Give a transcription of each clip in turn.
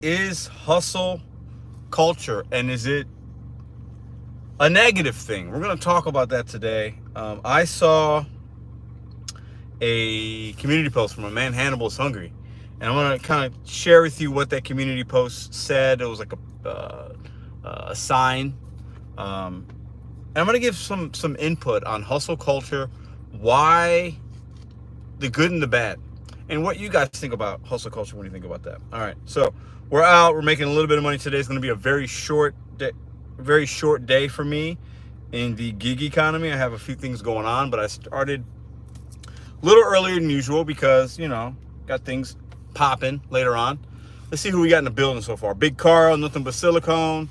is hustle culture, and is it a negative thing? We're going to talk about that today. I saw a community post from a man, Hannibal's Hungry, and I'm going to kind of share with you what that community post said. It was like a sign. And I'm going to give some input on hustle culture, why, the good and the bad, and what you guys think about hustle culture when you think about that. All right, so we're out. We're making a little bit of money today. It's going to be a very short day for me in the gig economy. I have a few things going on, but I started a little earlier than usual because, got things popping later on. Let's see who we got in the building so far. Big Carl, nothing but silicone.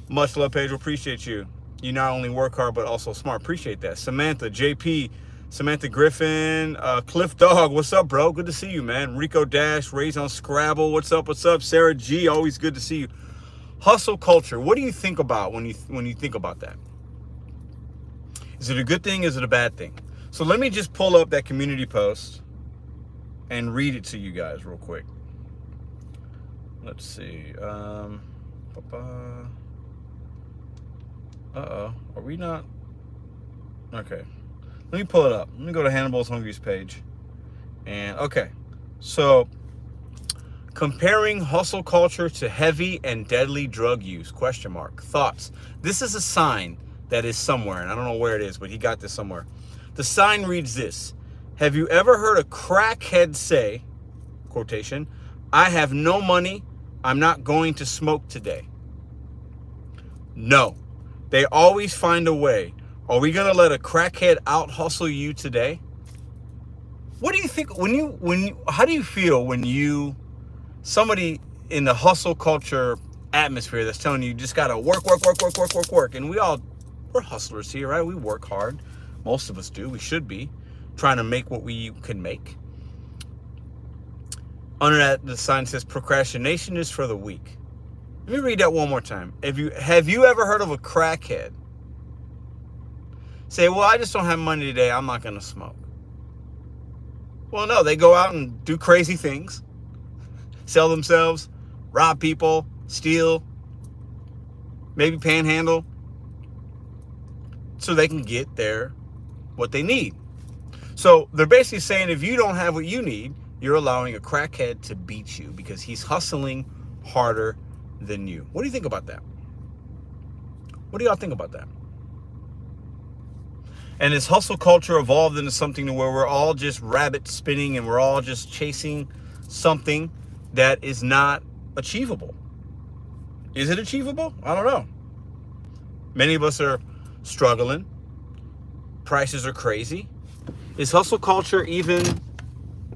Much love, Pedro. Appreciate you. You not only work hard, but also smart. Appreciate that. Samantha, JP, Samantha Griffin, Cliff Dog. What's up, bro? Good to see you, man. Rico Dash, Raised on Scrabble. What's up? What's up? Sarah G, always good to see you. Hustle culture. What do you think about when you think about that? Is it a good thing? Is it a bad thing? So let me just pull up that community post and read it to you guys real quick. Let's see. Are we not? Okay. Let me pull it up. Let me go to Hannibal's Hungry's page. And okay. So comparing hustle culture to heavy and deadly drug use, ? Thoughts. This is a sign that is somewhere, and I don't know where it is, but he got this somewhere. The sign reads this: have you ever heard a crackhead say, quotation, "I have no money, I'm not going to smoke today"? No. They always find a way. Are we going to let a crackhead out hustle you today? What do you think how do you feel when somebody in the hustle culture atmosphere that's telling you just got to work, and we're hustlers here, right? We work hard. Most of us do. We should be trying to make what we can make. Under that, the sign says procrastination is for the weak. Let me read that one more time. Have you ever heard of a crackhead say, well, I just don't have money today, I'm not going to smoke? Well, no, they go out and do crazy things, sell themselves, rob people, steal, maybe panhandle, so they can get what they need. So they're basically saying if you don't have what you need, you're allowing a crackhead to beat you because he's hustling harder than you. What do you think about that? What do y'all think about that? And is hustle culture evolved into something to where we're all just rabbit spinning and we're all just chasing something that is not achievable? Is it achievable? I don't know. Many of us are struggling. Prices are crazy. Is hustle culture even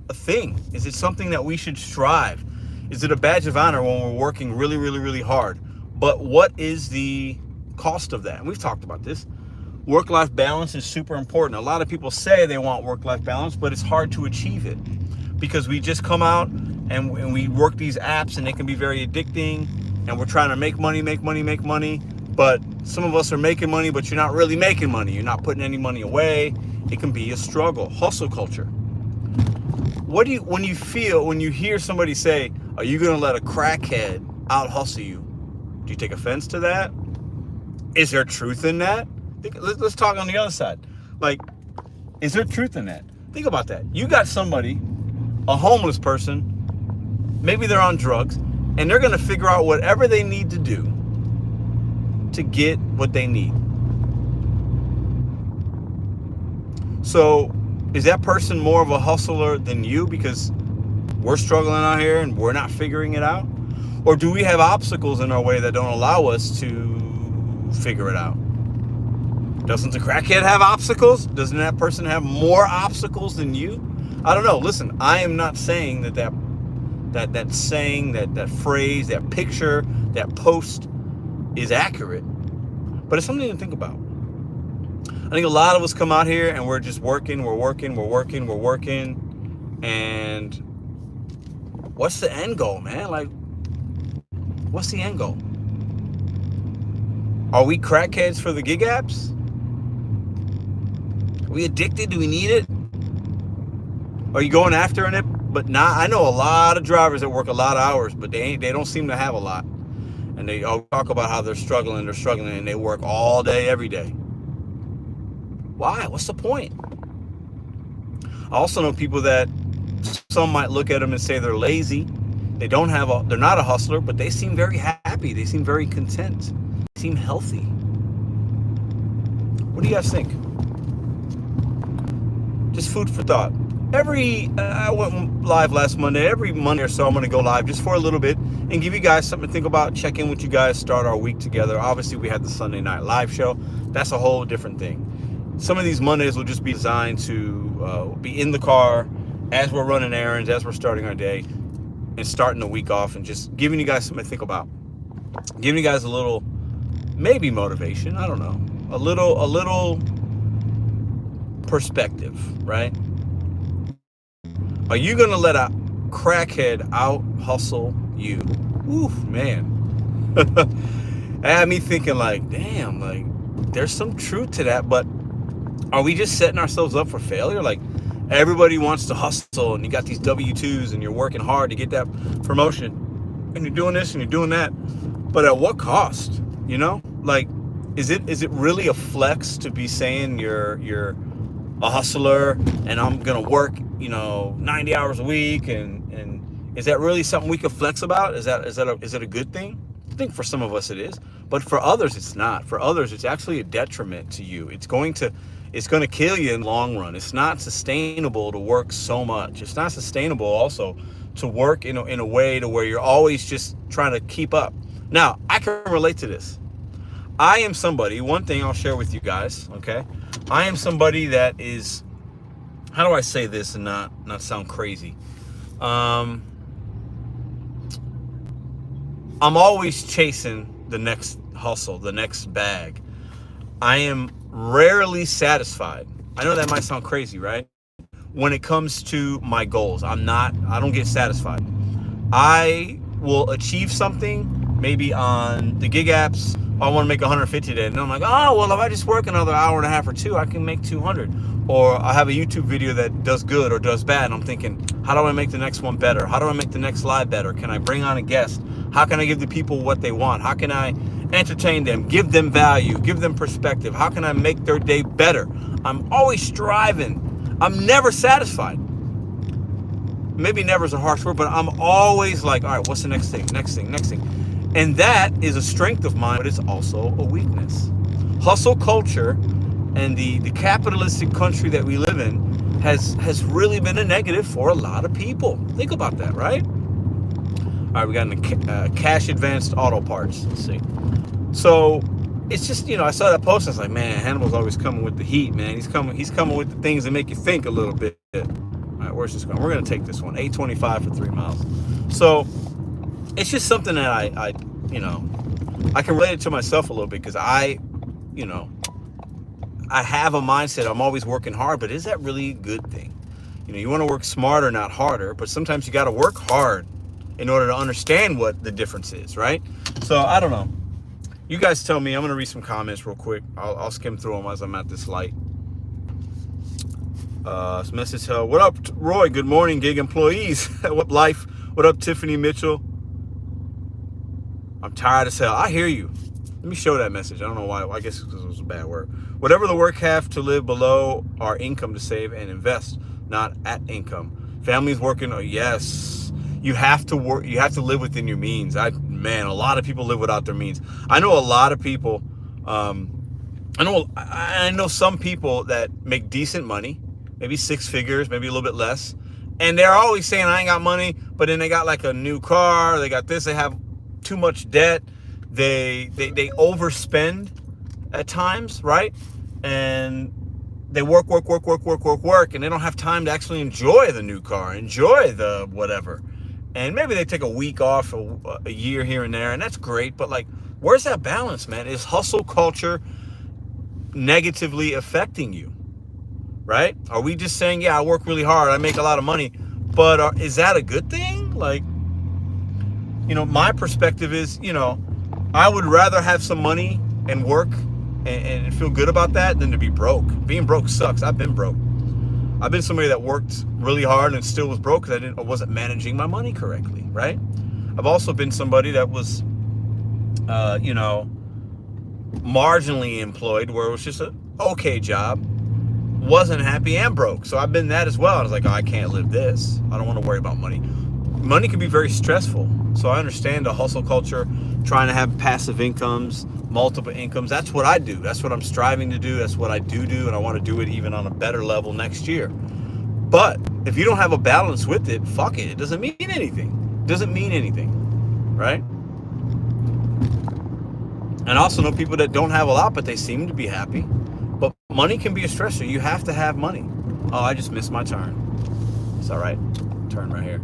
a thing? Is it something that we should strive? Is it a badge of honor when we're working really, really, really hard? But what is the cost of that? And we've talked about this. Work-life balance is super important. A lot of people say they want work-life balance, but it's hard to achieve it because we just come out and we work these apps and they can be very addicting, and we're trying to make money. But some of us are making money, but you're not really making money. You're not putting any money away. It can be a struggle. Hustle culture. When you hear somebody say, are you going to let a crackhead out hustle you? Do you take offense to that? Is there truth in that? Let's talk on the other side. Like, is there truth in that? Think about that. You got somebody, a homeless person, maybe they're on drugs, and they're going to figure out whatever they need to do to get what they need. So is that person more of a hustler than you because we're struggling out here and we're not figuring it out? Or do we have obstacles in our way that don't allow us to figure it out? Doesn't the crackhead have obstacles? Doesn't that person have more obstacles than you? I don't know. Listen, I am not saying that saying, that phrase, that picture, that post is accurate, but it's something to think about. I think a lot of us come out here and we're just working, and what's the end goal, man? Like, what's the end goal? Are we crackheads for the gig apps? Are we addicted? Do we need it? Are you going after it but not. I know a lot of drivers that work a lot of hours, but they don't seem to have a lot. And they all talk about how they're struggling, and they work all day, every day. Why? What's the point? I also know people that some might look at them and say they're lazy. They're not a hustler, but they seem very happy. They seem very content. They seem healthy. What do you guys think? Just food for thought. I went live last Monday. Every Monday or so, I'm going to go live just for a little bit and give you guys something to think about, check in with you guys, start our week together. Obviously, we had the Sunday night live show. That's a whole different thing. Some of these Mondays will just be designed to be in the car as we're running errands, as we're starting our day, and starting the week off, and just giving you guys something to think about. Giving you guys a little, maybe motivation, I don't know. A little perspective, right? Are you going to let a crackhead out hustle you? Oof, man. That had me thinking like, damn, like there's some truth to that, but are we just setting ourselves up for failure? Like everybody wants to hustle, and you got these W-2s, and you're working hard to get that promotion, and you're doing this and you're doing that, but at what cost? You know, like is it really a flex to be saying you're a hustler and I'm gonna work 90 hours a week, and is that really something we could flex about? Is it a good thing? I think for some of us it is, but for others it's not. For others it's actually a detriment to you. It's going to kill you in the long run. It's not sustainable to work so much. It's not sustainable also to work in a way to where you're always just trying to keep up. Now, I can relate to this. I am somebody, one thing I'll share with you guys, okay? I am somebody that is, how do I say this and not sound crazy? I'm always chasing the next hustle, the next bag. I am rarely satisfied. I know that might sound crazy, right? When it comes to my goals, I don't get satisfied. I will achieve something, maybe on the gig apps. I want to make 150 today, and I'm like, oh, well, if I just work another hour and a half or two, I can make 200. Or I have a YouTube video that does good or does bad, and I'm thinking, how do I make the next one better? How do I make the next live better? Can I bring on a guest? How can I give the people what they want? How can I entertain them, give them value, give them perspective? How can I make their day better? I'm always striving. I'm never satisfied. Maybe never is a harsh word, but I'm always like, all right, what's the next thing? And that is a strength of mine, but it's also a weakness. Hustle culture and the capitalistic country that we live in has really been a negative for a lot of people. Think about that, right? All right, we got cash advanced auto parts. Let's see. So it's just, I saw that post. I was like, man, Hannibal's always coming with the heat, man. He's coming with the things that make you think a little bit. All right, where's this going? We're going to take this one, 825 for 3 miles. So it's just something that I can relate it to myself a little bit, because I have a mindset. I'm always working hard, but is that really a good thing? You want to work smarter, not harder, but sometimes you got to work hard in order to understand what the difference is, right? So I don't know. You guys tell me. I'm going to read some comments real quick. I'll skim through them as I'm at this light. Message, what up, Roy? Good morning, gig employees. What life? What up, Tiffany Mitchell? I'm tired as hell. I hear you. Let me show that message. I don't know why. I guess because it was a bad word. Whatever the work have to live below our income to save and invest, not at income. Families working. Oh, yes. You have to work. You have to live within your means. A lot of people live without their means. I know a lot of people. I know some people that make decent money, maybe 6 figures, maybe a little bit less, and they're always saying, I ain't got money, but then they got like a new car, they got this, they have too much debt, they overspend at times, right? And they work, and they don't have time to actually enjoy the new car, enjoy the whatever. And maybe they take a week off, a year here and there, and that's great, but like, where's that balance, man? Is hustle culture negatively affecting you, right? Are we just saying, yeah, I work really hard, I make a lot of money, but is that a good thing? Like, my perspective is, I would rather have some money and work and feel good about that than to be broke. Being broke sucks. I've been broke. I've been somebody that worked really hard and still was broke because I wasn't managing my money correctly, right? I've also been somebody that was, marginally employed, where it was just an okay job, wasn't happy and broke. So I've been that as well. I was like, oh, I can't live this. I don't want to worry about money. Money can be very stressful. So I understand the hustle culture, trying to have passive incomes, multiple incomes. That's what I do. That's what I'm striving to do. That's what I do. And I want to do it even on a better level next year. But if you don't have a balance with it, fuck it. It doesn't mean anything. It doesn't mean anything, right? And I also know people that don't have a lot, but they seem to be happy. But money can be a stressor. You have to have money. Oh, I just missed my turn. It's all right. Turn right here.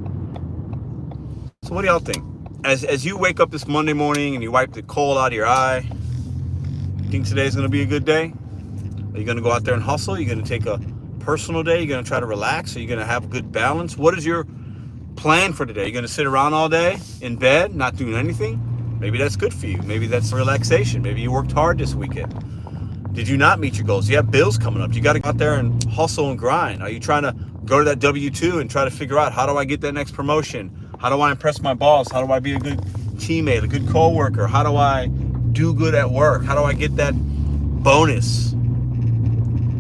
So what do y'all think? As you wake up this Monday morning and you wipe the coal out of your eye, you think today's going to be a good day? Are you going to go out there and hustle? Are you going to take a personal day? Are you going to try to relax? Are you going to have a good balance? What is your plan for today? Are you going to sit around all day in bed, not doing anything? Maybe that's good for you. Maybe that's relaxation. Maybe you worked hard this weekend. Did you not meet your goals? You have bills coming up. You got to go out there and hustle and grind. Are you trying to go to that W-2 and try to figure out, how do I get that next promotion? How do I impress my boss? How do I be a good teammate, a good coworker? How do I do good at work? How do I get that bonus?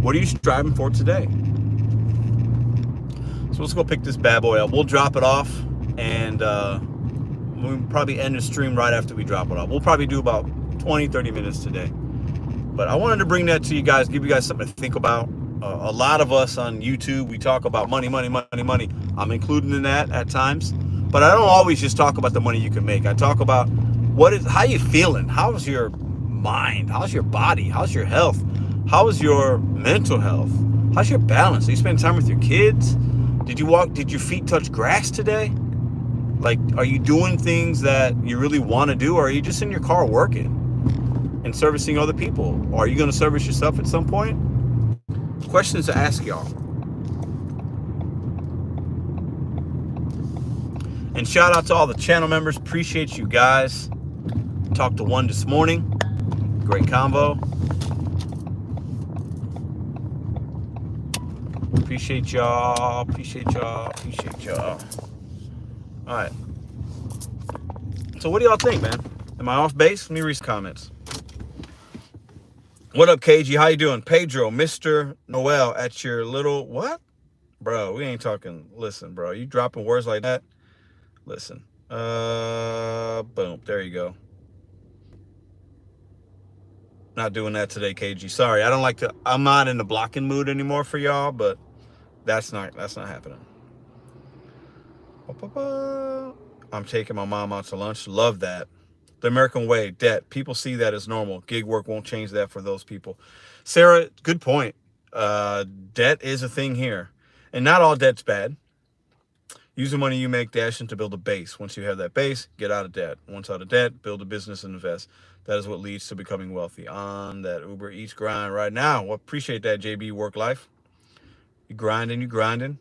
What are you striving for today? So let's go pick this bad boy up. We'll drop it off, and we'll probably end the stream right after we drop it off. We'll probably do about 20, 30 minutes today. But I wanted to bring that to you guys, give you guys something to think about. A lot of us on YouTube, we talk about money, money, money, money. I'm included in that at times. But I don't always just talk about the money you can make. I talk about how you feeling? How's your mind? How's your body? How's your health? How is your mental health? How's your balance? Are you spending time with your kids? Did your feet touch grass today? Like, are you doing things that you really want to do, or are you just in your car working and servicing other people? Or are you going to service yourself at some point? Questions to ask y'all. And shout out to all the channel members. Appreciate you guys. Talked to one this morning. Great convo. Appreciate y'all. Appreciate y'all. Appreciate y'all. All right. So what do y'all think, man? Am I off base? Let me read some comments. What up, KG? How you doing? Pedro, Mr. Noel at your little what? Bro, we ain't talking. Listen, bro. You dropping words like that? Listen. Boom. There you go. Not doing that today, KG. Sorry. I'm not in the blocking mood anymore for y'all, but that's not happening. I'm taking my mom out to lunch. Love that. The American way, debt. People see that as normal. Gig work won't change that for those people. Sarah, good point. Debt is a thing here. And not all debt's bad. Use the money you make, dash into build a base. Once you have that base, get out of debt. Once out of debt, build a business and invest. That is what leads to becoming wealthy. On that Uber Eats grind right now. Well, appreciate that, JB, work life. You grinding.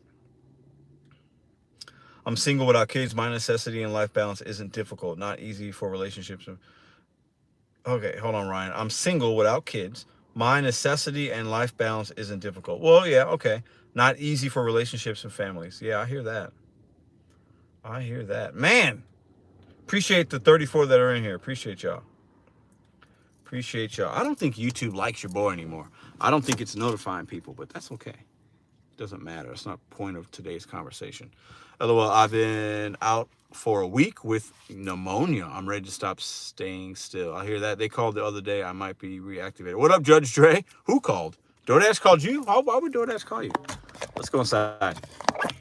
I'm single without kids. My necessity and life balance isn't difficult. Not easy for relationships. Okay, hold on, Ryan. I'm single without kids. My necessity and life balance isn't difficult. Well, yeah, okay. Not easy for relationships and families. Yeah, I hear that. Man, appreciate the 34 that are in here. Appreciate y'all. I don't think YouTube likes your boy anymore. I don't think it's notifying people, but that's okay. Doesn't matter. It's not the point of today's conversation. LOL, I've been out for a week with pneumonia. I'm ready to stop staying still. I hear that. They called the other day. I might be reactivated. What up, Judge Dre? Who called? DoorDash called you? Why would DoorDash call you? Let's go inside.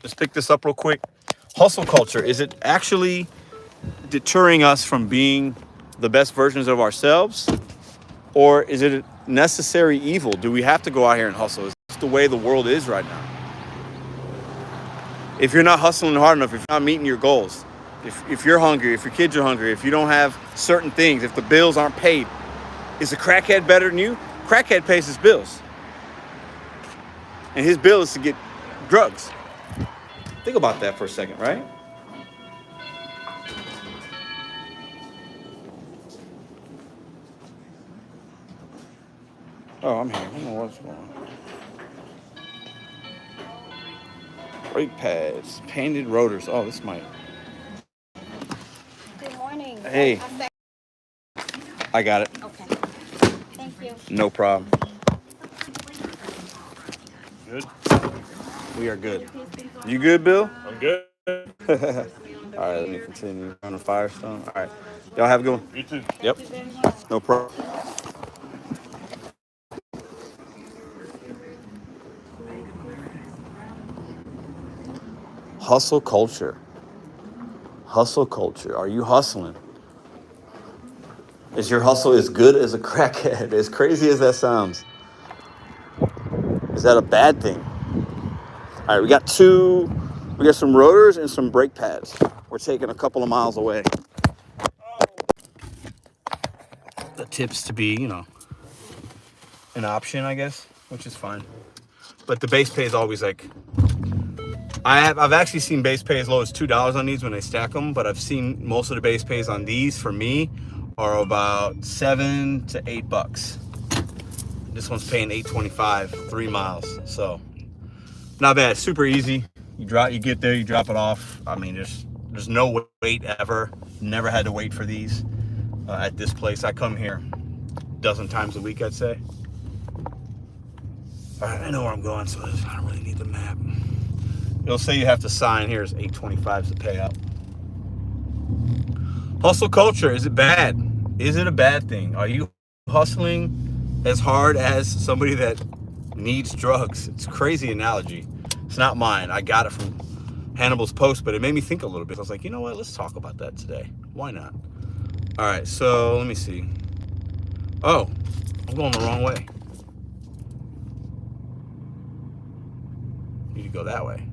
Let's pick this up real quick. Hustle culture. Is it actually deterring us from being the best versions of ourselves? Or is it a necessary evil? Do we have to go out here and hustle? Is this the way the world is right now? If you're not hustling hard enough, if you're not meeting your goals, if you're hungry, if your kids are hungry, if you don't have certain things, if the bills aren't paid, is a crackhead better than you? Crackhead pays his bills. And his bill is to get drugs. Think about that for a second, right? Oh, I'm here. I don't know what's going on. Brake pads, painted rotors. Oh, this might. Good morning. Hey. I got it. Okay. Thank you. No problem. Good? We are good. You good, Bill? I'm good. All right, let me continue on the Firestone. All right. Y'all have a good one. You too. Yep. No problem. Hustle culture. Hustle culture. Are you hustling? Is your hustle as good as a crackhead? As crazy as that sounds. Is that a bad thing? All right, we got some rotors and some brake pads. We're taking a couple of miles away. The tips to be, an option, I guess, which is fine. But the base pay is always like, I've actually seen base pay as low as $2 on these when they stack them, but I've seen most of the base pays on these for me are about $7 to $8. This one's paying $8.25, 3 miles. So not bad, super easy. You get there, you drop it off. I mean, there's no wait ever. Never had to wait for these at this place. I come here a dozen times a week, I'd say. All right, I know where I'm going, so I don't really need the map. It'll say you have to sign. Here's $8.25 to pay up. Hustle culture, is it bad? Is it a bad thing? Are you hustling as hard as somebody that needs drugs? It's a crazy analogy. It's not mine. I got it from Hannibal's post, but it made me think a little bit. I was like, you know what? Let's talk about that today. Why not? All right, so let me see. Oh, I'm going the wrong way. Need to go that way.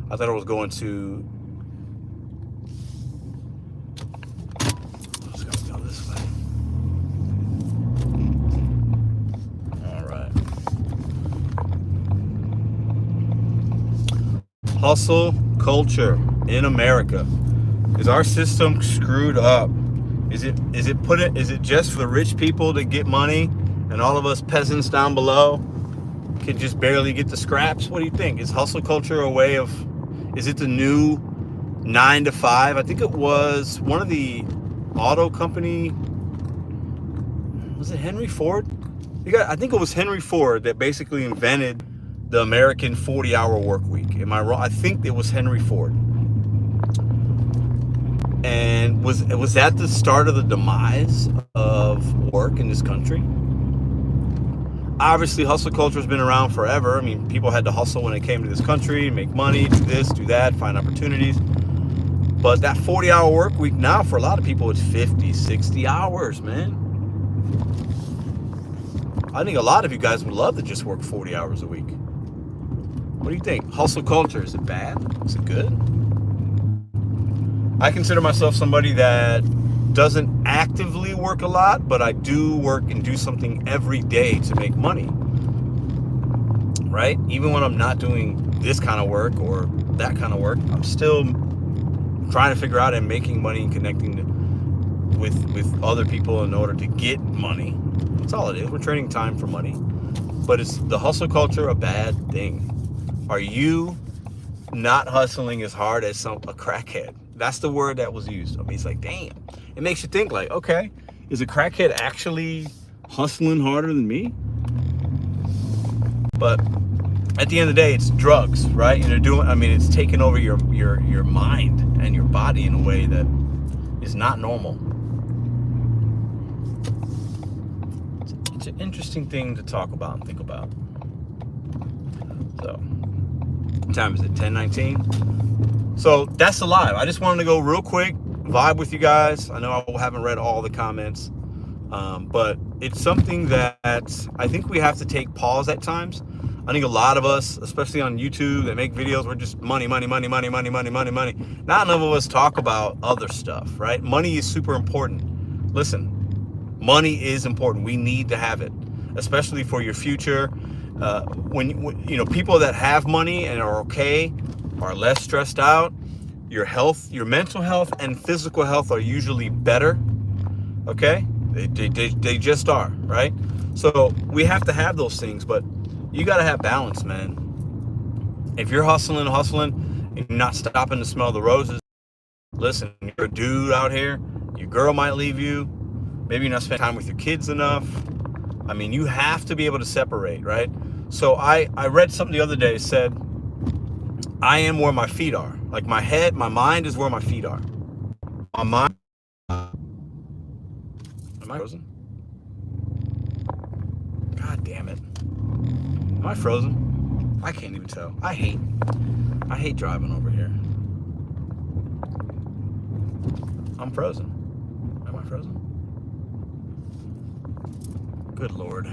I thought I was going to. I was going to go this way. All right. Hustle culture in America. Is our system screwed up? Is it just for the rich people to get money, and all of us peasants down below could just barely get the scraps? What do you think? Is hustle culture a way of? Is it the new 9 to 5? I think it was one of the auto company. Was it Henry Ford? I think it was Henry Ford that basically invented the American 40-hour work week. Am I wrong? I think it was Henry Ford. And was that the start of the demise of work in this country? Obviously, hustle culture has been around forever. I mean, people had to hustle when they came to this country, make money, do this, do that, find opportunities. But that 40-hour work week now, for a lot of people, it's 50, 60 hours, man. I think a lot of you guys would love to just work 40 hours a week. What do you think? Hustle culture, is it bad? Is it good? I consider myself somebody that doesn't actively work a lot, but I do work and do something every day to make money, right? Even when I'm not doing this kind of work or that kind of work, I'm still trying to figure out and making money and connecting with other people in order to get money. That's all it is. We're trading time for money. But is the hustle culture a bad thing? Are you not hustling as hard as a crackhead? That's the word that was used. I mean, it's like, damn. It makes you think like, okay, is a crackhead actually hustling harder than me? But at the end of the day, it's drugs, right? And it's taking over your mind and your body in a way that is not normal. It's an interesting thing to talk about and think about. So, what time is it? 10:19. So that's the live. I just wanted to go real quick, vibe with you guys. I know I haven't read all the comments, but it's something that I think we have to take pause at times. I think a lot of us, especially on YouTube, that make videos, we're just money. Not enough of us talk about other stuff, right? Money is super important. Listen, money is important. We need to have it, especially for your future. When people that have money and are okay, are less stressed out, your health, your mental health and physical health are usually better. Okay? They just are, right? So we have to have those things, but you got to have balance, man. If you're hustling, and you're not stopping to smell the roses, listen, you're a dude out here, your girl might leave you, maybe you're not spending time with your kids enough. I mean, you have to be able to separate, right? So I read something the other day, said, I am where my feet are. Like my mind is where my feet are. My mind, am I frozen? God damn it. Am I frozen? I can't even tell. I hate driving over here. I'm frozen. Am I frozen? Good Lord.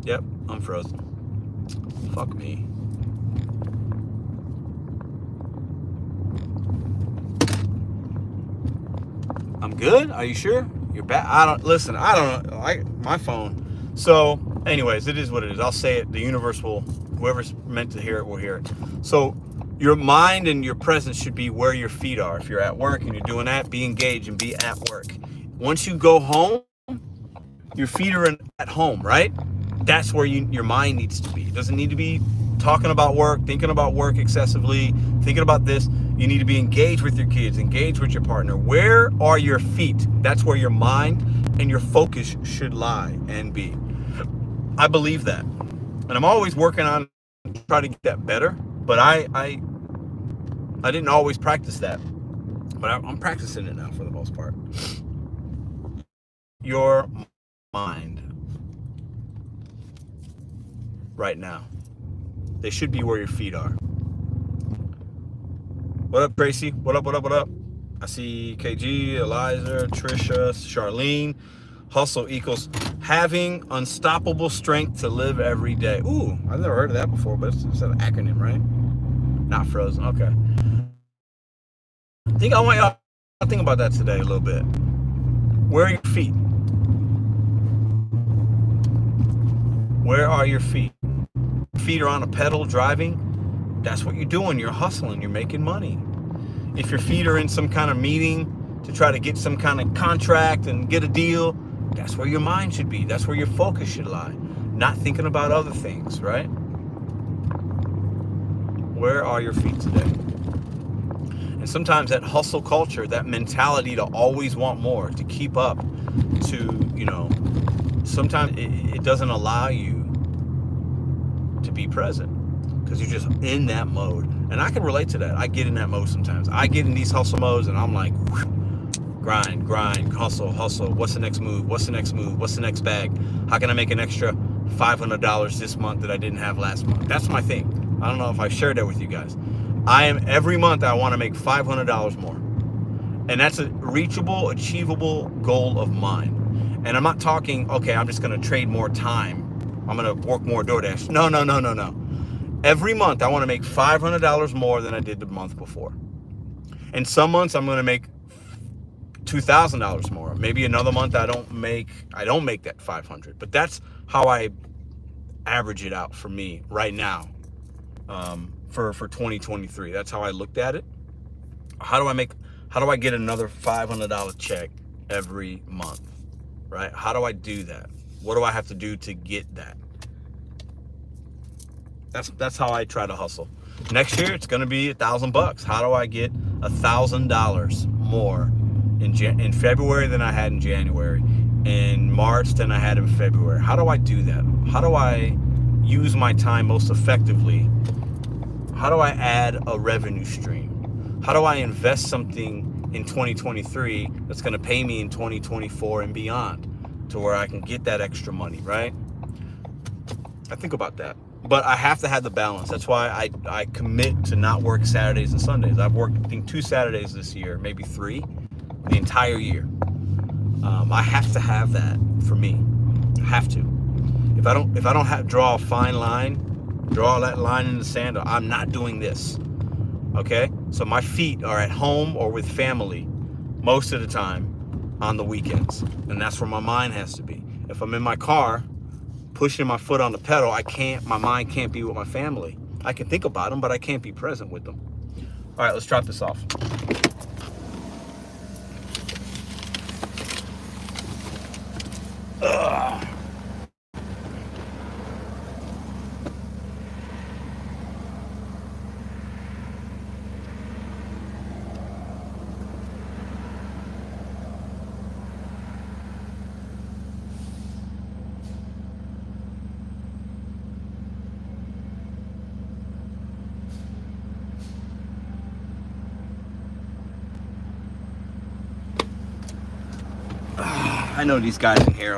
Yep, I'm frozen. Fuck me. I'm good? Are you sure? You're back? I don't know. My phone. So, anyways, it is what it is. I'll say it. The universe will, whoever's meant to hear it will hear it. So, your mind and your presence should be where your feet are. If you're at work and you're doing that, be engaged and be at work. Once you go home, your feet are at home, right? That's where your mind needs to be. It doesn't need to be talking about work, thinking about work excessively, thinking about this. You need to be engaged with your kids, engaged with your partner. Where are your feet? That's where your mind and your focus should lie and be. I believe that. And I'm always working on trying to get that better, but I didn't always practice that. But I'm practicing it now for the most part. Your mind right now. They should be where your feet are. What up, Tracy? What up? I see KG, Eliza, Trisha, Charlene. Hustle equals having unstoppable strength to live every day. Ooh, I've never heard of that before, but it's an acronym, right? Not frozen. Okay. I want y'all to think about that today a little bit. Where are your feet? Where are your feet? Feet are on a pedal driving. That's what you're doing. You're hustling. You're making money. If your feet are in some kind of meeting to try to get some kind of contract and get a deal, that's where your mind should be. That's where your focus should lie. Not thinking about other things, right? Where are your feet today? And sometimes that hustle culture, that mentality to always want more, to keep up, sometimes it doesn't allow you to be present because you're just in that mode. And I can relate to that. I get in that mode sometimes. I get in these hustle modes and I'm like, grind, hustle. What's the next move? What's the next bag? How can I make an extra $500 this month that I didn't have last month? That's my thing. I don't know if I shared that with you guys. Every month I want to make $500 more. And that's a reachable, achievable goal of mine. And I'm not talking, okay, I'm just going to trade more time. I'm going to work more DoorDash. No. Every month I want to make $500 more than I did the month before. And some months I'm going to make $2,000 more. Maybe another month I don't make that 500. But that's how I average it out for me right now. For 2023. That's how I looked at it. How do I get another $500 check every month? Right? How do I do that? What do I have to do to get that? That's how I try to hustle. Next year it's gonna be $1,000. How do I get $1,000 more in February than I had in January, in March than I had in February? How do I do that? How do I use my time most effectively? How do I add a revenue stream? How do I invest something in 2023 that's going to pay me in 2024 and beyond to where I can get that extra money, right? I think about that. But I have to have the balance. That's why I commit to not work Saturdays and Sundays. I've worked, I think, 2 Saturdays this year, maybe 3, the entire year. I have to have that for me. I have to. If I don't draw a fine line, draw that line in the sand, I'm not doing this. Okay? So my feet are at home or with family most of the time on the weekends. And that's where my mind has to be. If I'm in my car, pushing my foot on the pedal, my mind can't be with my family. I can think about them, but I can't be present with them. All right, let's drop this off. Ugh. I know these guys in here,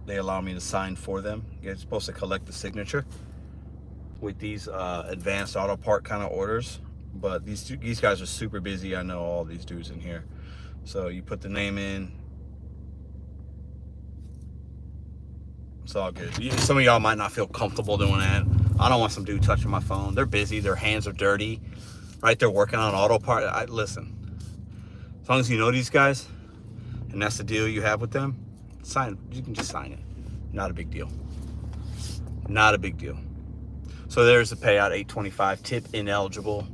they allow me to sign for them. You're supposed to collect the signature with these advanced auto part kind of orders. But these guys are super busy. I know all these dudes in here. So you put the name in. It's all good. Some of y'all might not feel comfortable doing that. I don't want some dude touching my phone. They're busy. Their hands are dirty. Right? They're working on auto part. Listen, as long as you know these guys, and that's the deal you have with them, sign. You can just sign it. Not a big deal. Not a big deal. So there's the payout, $8.25, tip ineligible.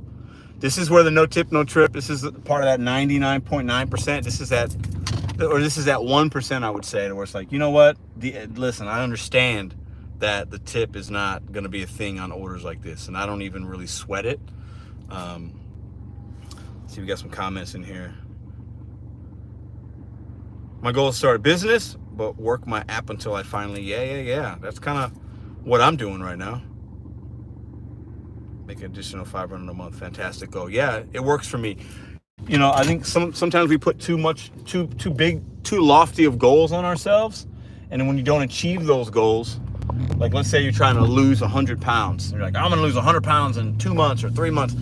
This is where the no tip, no trip. This is part of that 99.9%. This is that 1%, I would say, where it's like, you know what? Listen, I understand that the tip is not going to be a thing on orders like this, and I don't even really sweat it. See, we got some comments in here. My goal is to start a business, but work my app until I finally, yeah. That's kind of what I'm doing right now. Make an additional $500 a month. Fantastic goal. Yeah, it works for me. You know, I think sometimes we put too big, too lofty of goals on ourselves. And then when you don't achieve those goals, like let's say you're trying to lose 100 pounds. You're like, I'm going to lose 100 pounds in 2 months or 3 months.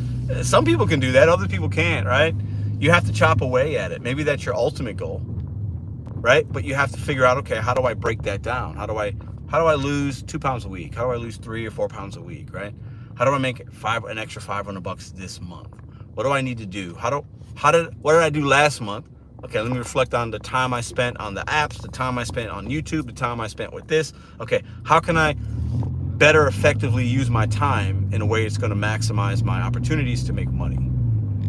Some people can do that. Other people can't, right? You have to chop away at it. Maybe that's your ultimate goal, right? But you have to figure out, okay, how do I break that down? How do I lose 2 pounds a week? How do I lose 3 or 4 pounds a week, right? How do I make an extra $500 this month? What do I need to do? What did I do last month? Okay, let me reflect on the time I spent on the apps, the time I spent on YouTube, the time I spent with this. Okay, how can I better effectively use my time in a way that's going to maximize my opportunities to make money,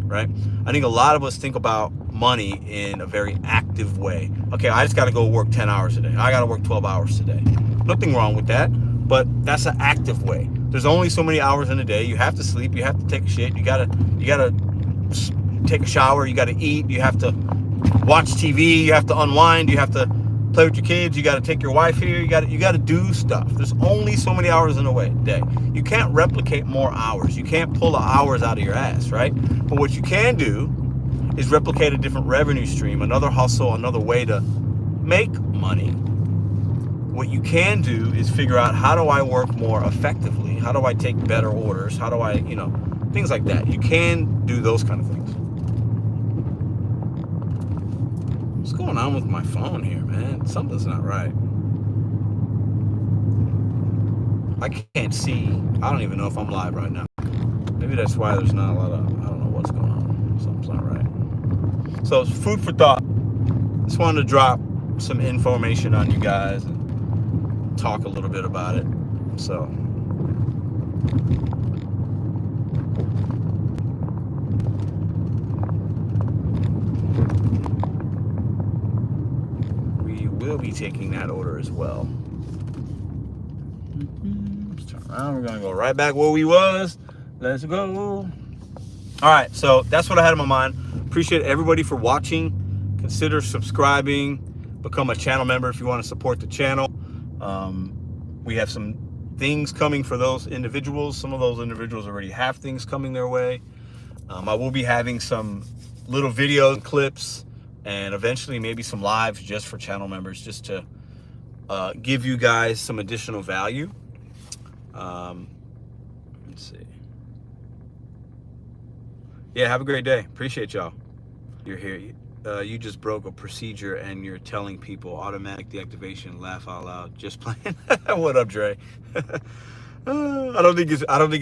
right? I think a lot of us think about money in a very active way. Okay, I just got to go work 10 hours a day. I got to work 12 hours today. Nothing wrong with that, but that's an active way. There's only so many hours in a day. You have to sleep. You have to take a shit. You gotta take a shower. You gotta eat. You have to watch TV. You have to unwind. You have to play with your kids. You gotta take your wife here. You gotta do stuff. There's only so many hours in a day. You can't replicate more hours. You can't pull the hours out of your ass, right? But what you can do is replicate a different revenue stream, another hustle, another way to make money. What you can do is figure out, how do I work more effectively? How do I take better orders? How do I, things like that. You can do those kind of things. What's going on with my phone here, man? Something's not right. I can't see. I don't even know if I'm live right now. Maybe that's why there's not a lot of, I don't know what's going on. Something's not right. So it's food for thought. Just wanted to drop some information on you guys and talk a little bit about it. So we will be taking that order as well. Let's turn around. We're gonna go right back where we was. Let's go. All right, so that's what I had in my mind. Appreciate everybody for watching. Consider subscribing, become a channel member if you want to support the channel. We have some things coming for those individuals. Some of those individuals already have things coming their way. I will be having some little videos and clips, and eventually maybe some lives just for channel members, just to give you guys some additional value. Let's see. Yeah, have a great day. Appreciate y'all. You're here. You just broke a procedure and you're telling people automatic deactivation. Laugh out loud. Just playing. What up, Dre? I don't think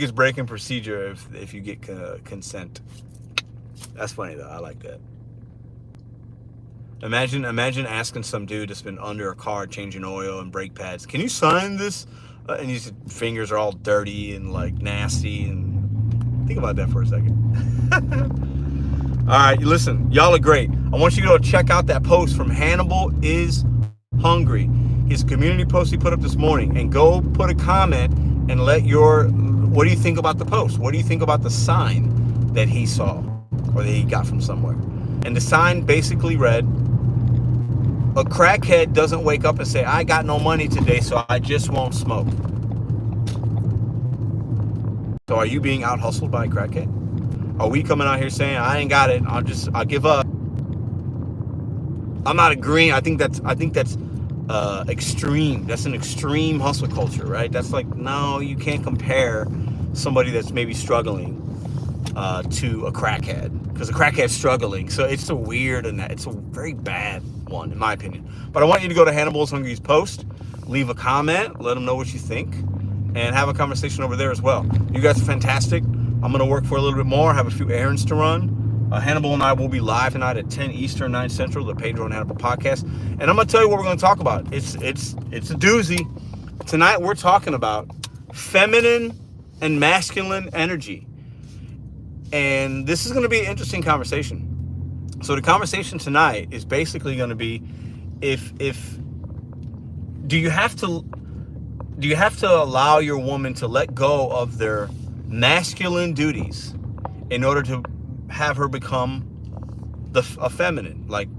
it's breaking procedure if you get consent. That's funny though. I like that. Imagine asking some dude that's been under a car changing oil and brake pads, can you sign this? And his fingers are all dirty and like nasty. And think about that for a second. All right, listen, y'all are great. I want you to go check out that post from Hannibal is Hungry. His community post he put up this morning, and go put a comment and what do you think about the post? What do you think about the sign that he saw or that he got from somewhere? And the sign basically read, a crackhead doesn't wake up and say, I got no money today, so I just won't smoke. So are you being out hustled by a crackhead? Are we coming out here saying, I ain't got it, I'll give up? I'm not agreeing. I think that's extreme. That's an extreme hustle culture, right? That's like, no, you can't compare somebody that's maybe struggling to a crackhead, because a crackhead's struggling. So it's a weird, and it's a very bad one in my opinion. But I want you to go to Hannibal's Hungry's post, leave a comment, let them know what you think, and have a conversation over there as well. You guys are fantastic. I'm going to work for a little bit more, have a few errands to run. Hannibal and I will be live tonight at 10 Eastern, 9 Central, the Pedro and Hannibal podcast. And I'm going to tell you what we're going to talk about. It's a doozy. Tonight we're talking about feminine and masculine energy. And this is going to be an interesting conversation. So the conversation tonight is basically going to be, if do you have to allow your woman to let go of their masculine duties in order to have her become a feminine? Like,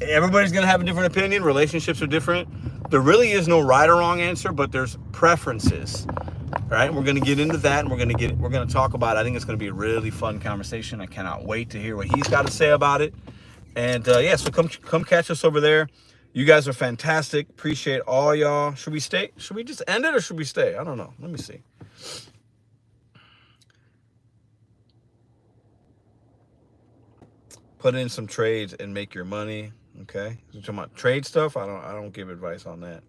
everybody's going to have a different opinion. Relationships are different. There really is no right or wrong answer, but there's preferences. All right, we're going to get into that, and we're going to talk about it. I think it's going to be a really fun conversation. I cannot wait to hear what he's got to say about it. And yeah, so come catch us over there. You guys are fantastic. Appreciate all y'all. Should we stay? Should we just end it, or should we stay? I don't know. Let me see. Put in some trades and make your money. Okay. You're talking about trade stuff? I don't give advice on that.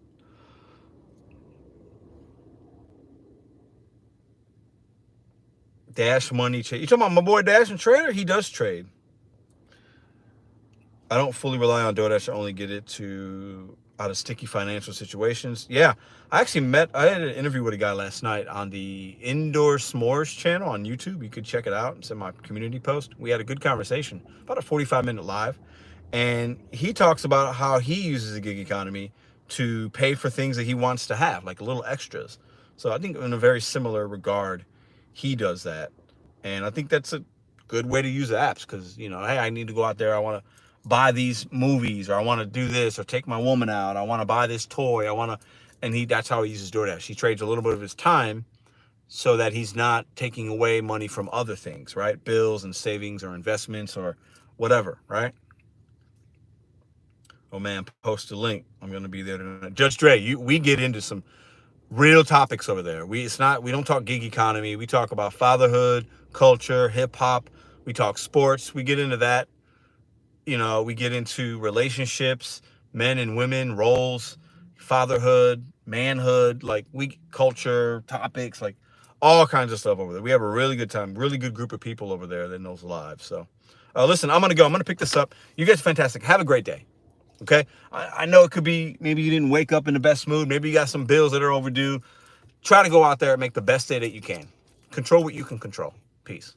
Dash Money trade. You talking about my boy Dash and Trader? He does trade. I don't fully rely on DoorDash. I only get it out of sticky financial situations. Yeah. I had an interview with a guy last night on the Indoor S'mores channel on YouTube. You could check it out. It's in my community post. We had a good conversation, about a 45-minute live. And he talks about how he uses the gig economy to pay for things that he wants to have, like little extras. So I think in a very similar regard, he does that. And I think that's a good way to use apps, because, hey, I need to go out there. I want to buy these movies, or I want to do this, or take my woman out. I want to buy this toy. That's how he uses DoorDash. He trades a little bit of his time so that he's not taking away money from other things, right? Bills and savings or investments or whatever, right? Oh man, post a link. I'm going to be there tonight. Judge Dre, we get into some real topics over there. We don't talk gig economy. We talk about fatherhood, culture, hip hop. We talk sports. We get into that. We get into relationships, men and women, roles, fatherhood, manhood, culture, topics, like all kinds of stuff over there. We have a really good time, really good group of people over there that knows live. So listen, I'm going to go. I'm going to pick this up. You guys are fantastic. Have a great day. Okay, I know it could be, maybe you didn't wake up in the best mood. Maybe you got some bills that are overdue. Try to go out there and make the best day that you can. Control what you can control. Peace.